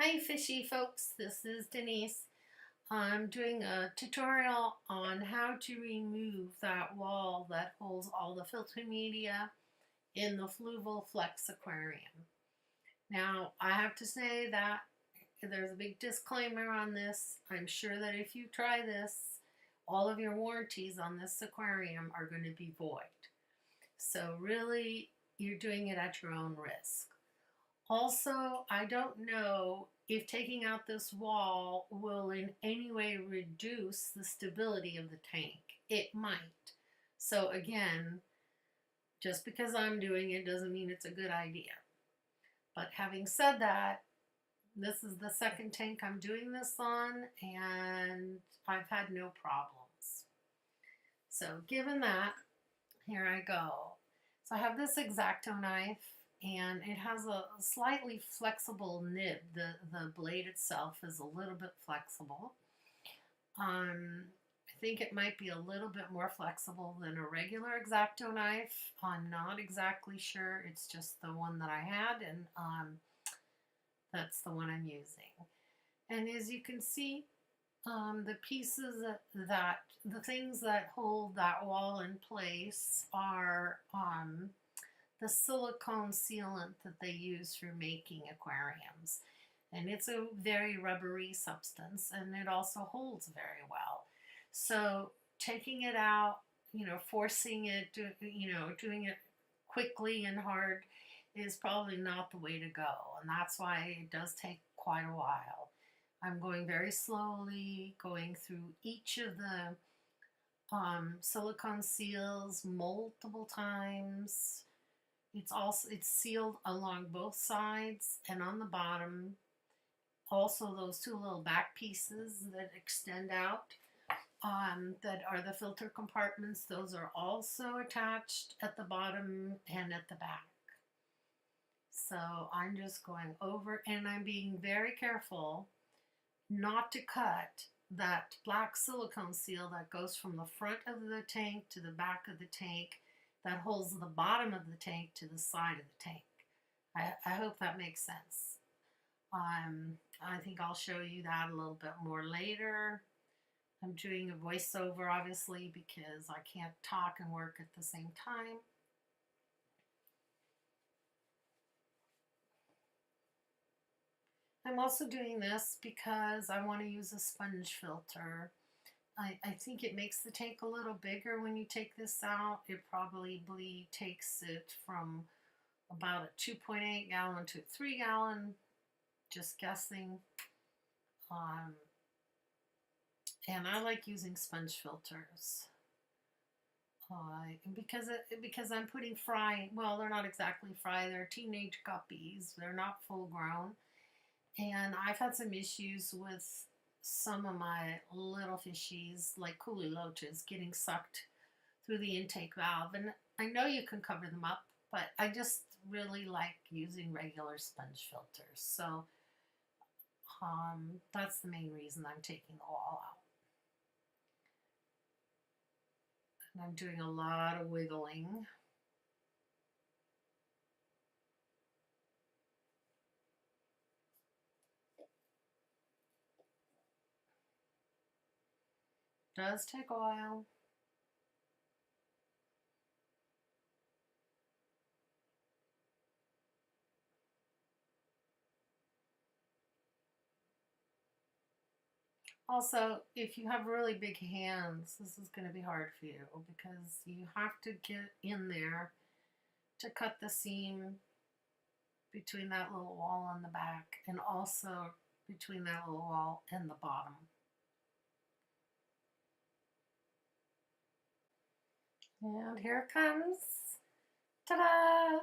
Hi fishy folks, this is Denise. I'm doing a tutorial on how to remove that wall that holds all the filter media in the Fluval Flex aquarium. Now I have to say that there's a big disclaimer on this. I'm sure that if you try this, all of your warranties on this aquarium are going to be void. So really, you're doing it at your own risk. Also, I don't know if taking out this wall will in any way reduce the stability of the tank. It might. So again, just because I'm doing it doesn't mean it's a good idea. But having said that, this is the second tank I'm doing this on, and I've had no problems. So given that, here I go. So I have this X-Acto knife, and it has a slightly flexible nib. The blade itself is a little bit flexible. I think it might be a little bit more flexible than a regular X-Acto knife. I'm not exactly sure. It's just the one that I had, and that's the one I'm using. And as you can see, the pieces the things that hold that wall in place are the silicone sealant that they use for making aquariums. And it's a very rubbery substance, and it also holds very well. So taking it out, forcing it, doing it quickly and hard is probably not the way to go. And that's why it does take quite a while. I'm going very slowly, going through each of the silicone seals multiple times. It's sealed along both sides and on the bottom. Also, those two little back pieces that extend out, that are the filter compartments, those are also attached at the bottom and at the back. So I'm just going over, and I'm being very careful not to cut that black silicone seal that goes from the front of the tank to the back of the tank, that holds the bottom of the tank to the side of the tank. I hope that makes sense. I think I'll show you that a little bit more later. I'm doing a voiceover, obviously, because I can't talk and work at the same time. I'm also doing this because I want to use a sponge filter. I think it makes the tank a little bigger when you take this out. It probably takes it from about a 2.8 gallon to a 3 gallon, just guessing. And I like using sponge filters. Because I'm putting fry, well, they're not exactly fry, they're teenage guppies. They're not full grown. And I've had some issues with some of my little fishies, like coolie loaches, getting sucked through the intake valve. And I know you can cover them up, but I just really like using regular sponge filters. So that's the main reason I'm taking the wall out. And I'm doing a lot of wiggling. Does take a while. Also, if you have really big hands, this is going to be hard for you because you have to get in there to cut the seam between that little wall on the back and also between that little wall and the bottom. And here it comes. Ta-da!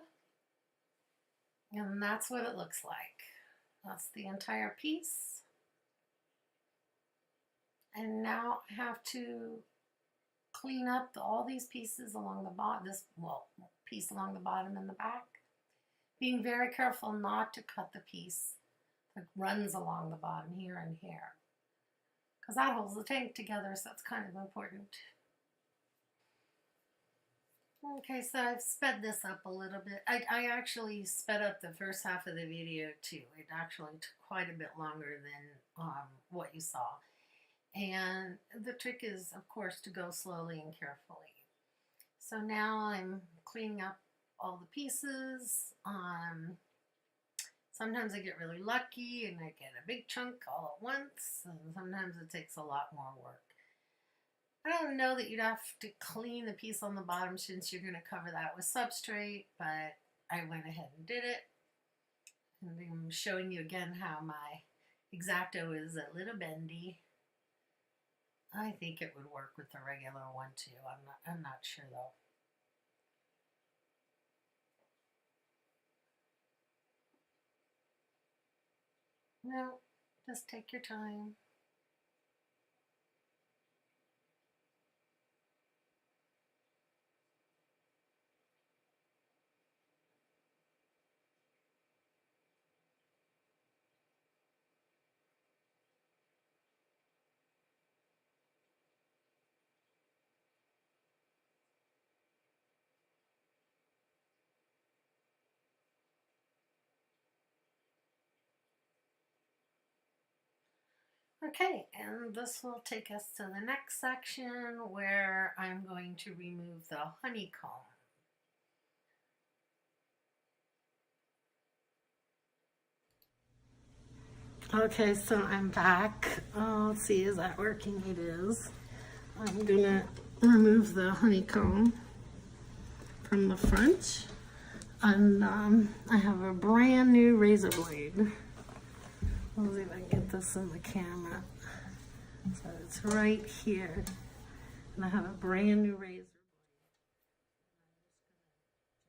And that's what it looks like. That's the entire piece. And now I have to clean up all these pieces along the bottom, piece along the bottom and the back. Being very careful not to cut the piece that runs along the bottom here and here, because that holds the tank together, so that's kind of important. Okay, so I've sped this up a little bit. I actually sped up the first half of the video too. It actually took quite a bit longer than what you saw. And the trick is, of course, to go slowly and carefully. So now I'm cleaning up all the pieces. Sometimes I get really lucky and I get a big chunk all at once, and sometimes it takes a lot more work. I don't know that you'd have to clean the piece on the bottom since you're going to cover that with substrate, but I went ahead and did it. And I'm showing you again how my X-Acto is a little bendy. I think it would work with the regular one too. I'm not sure though. No, just take your time. Okay, and this will take us to the next section where I'm going to remove the honeycomb. Okay, so I'm back. Let's see, is that working? It is. I'm gonna remove the honeycomb from the front. And I have a brand new razor blade. Let's see if I can get this in the camera. So it's right here. And I have a brand new razor blade.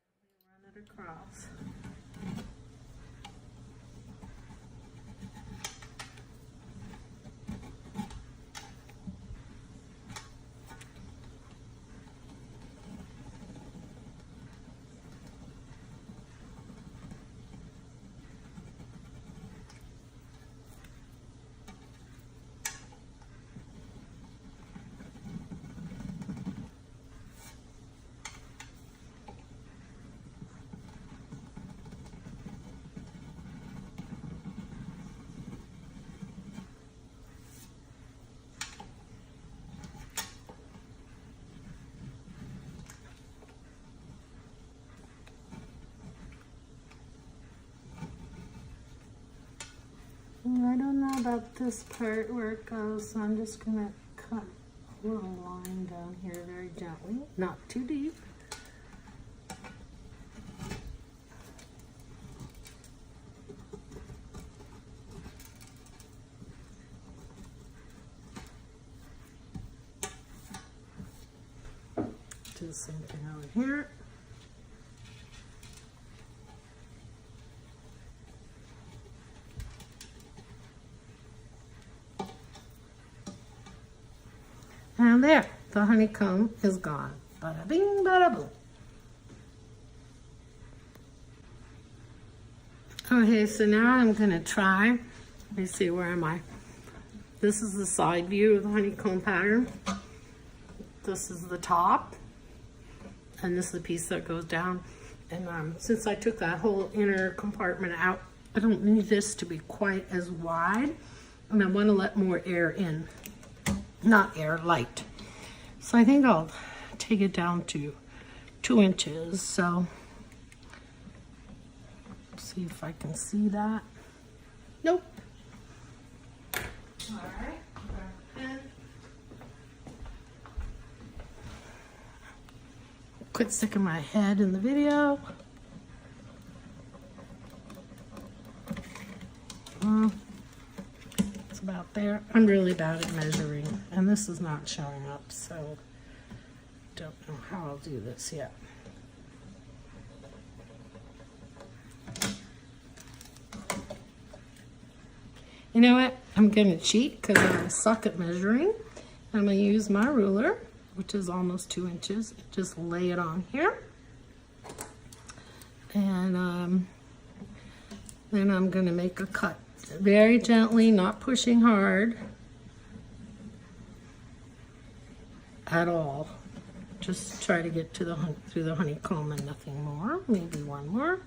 I'm just gonna run it across. I don't know about this part where it goes, so I'm just gonna cut a little line down here very gently, not too deep. Do the same thing over here. And there, the honeycomb is gone. Bada bing, bada boom. Okay, so now I'm gonna try. Let me see, where am I? This is the side view of the honeycomb pattern. This is the top. And this is the piece that goes down. And since I took that whole inner compartment out, I don't need this to be quite as wide. And I want to let more air in. Not air, light. So I think I'll take it down to 2 inches. So see if I can see that. Nope. All right. Quit sticking my head in the video. It's about there. I'm really bad at measuring, and this is not showing up, so don't know how I'll do this yet. You know what? I'm going to cheat because I suck at measuring. I'm going to use my ruler, which is almost 2 inches. Just lay it on here. And then I'm going to make a cut. Very gently, not pushing hard at all. Just just try to get to through the honeycomb and nothing more. Maybe one more.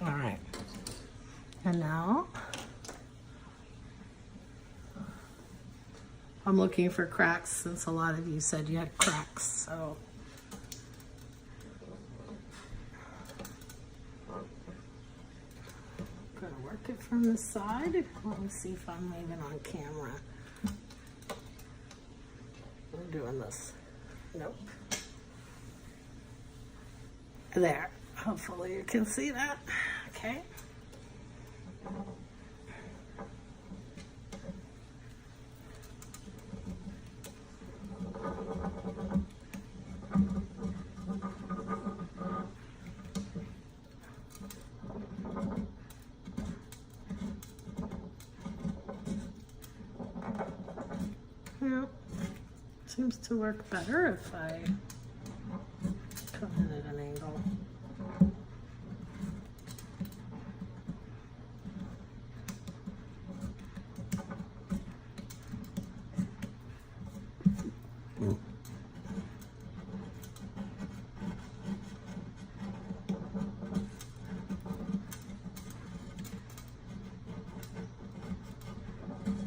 All right. And now I'm looking for cracks since a lot of you said you had cracks, so. I'm gonna work it from the side. Let me see if I'm even on camera. I'm doing this. Nope. There. Hopefully you can see that. Okay. Yeah, seems to work better if I come in at an angle.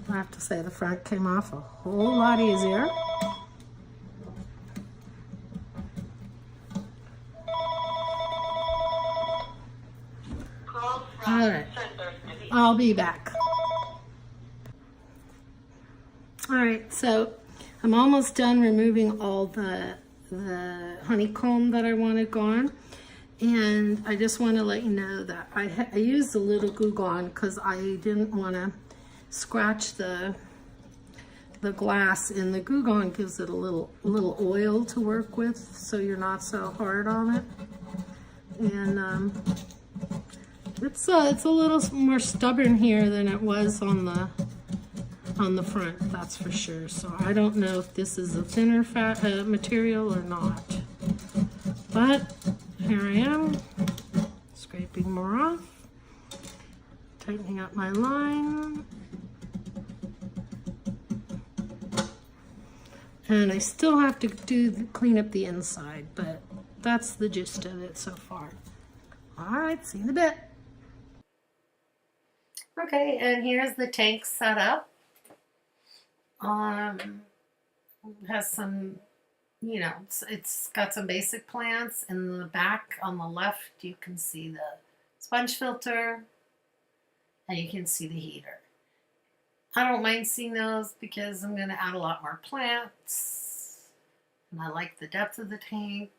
I have to say the front came off a whole lot easier. All right, I'll be back. All right, so I'm almost done removing all the honeycomb that I wanted gone. And I just want to let you know that I used a little Glue Gone because I didn't want to scratch the glass, and the Glue Gone gives it a little oil to work with, so you're not so hard on it. And it's a little more stubborn here than it was on the front, that's for sure. So I don't know if this is a thinner material or not, but here I am, scraping more off, tightening up my line. And I still have to clean up the inside, but that's the gist of it so far. All right, see you in a bit. Okay, and here's the tank set up. Has some, you know, it's got some basic plants. In the back on the left, you can see the sponge filter, and you can see the heater. I don't mind seeing those because I'm going to add a lot more plants, and I like the depth of the tank,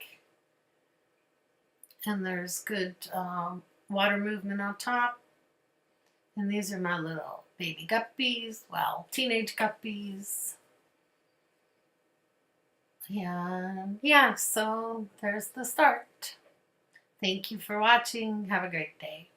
and there's good water movement on top. And these are my little baby guppies, well, teenage guppies. And yeah, so there's the start. Thank you for watching. Have a great day.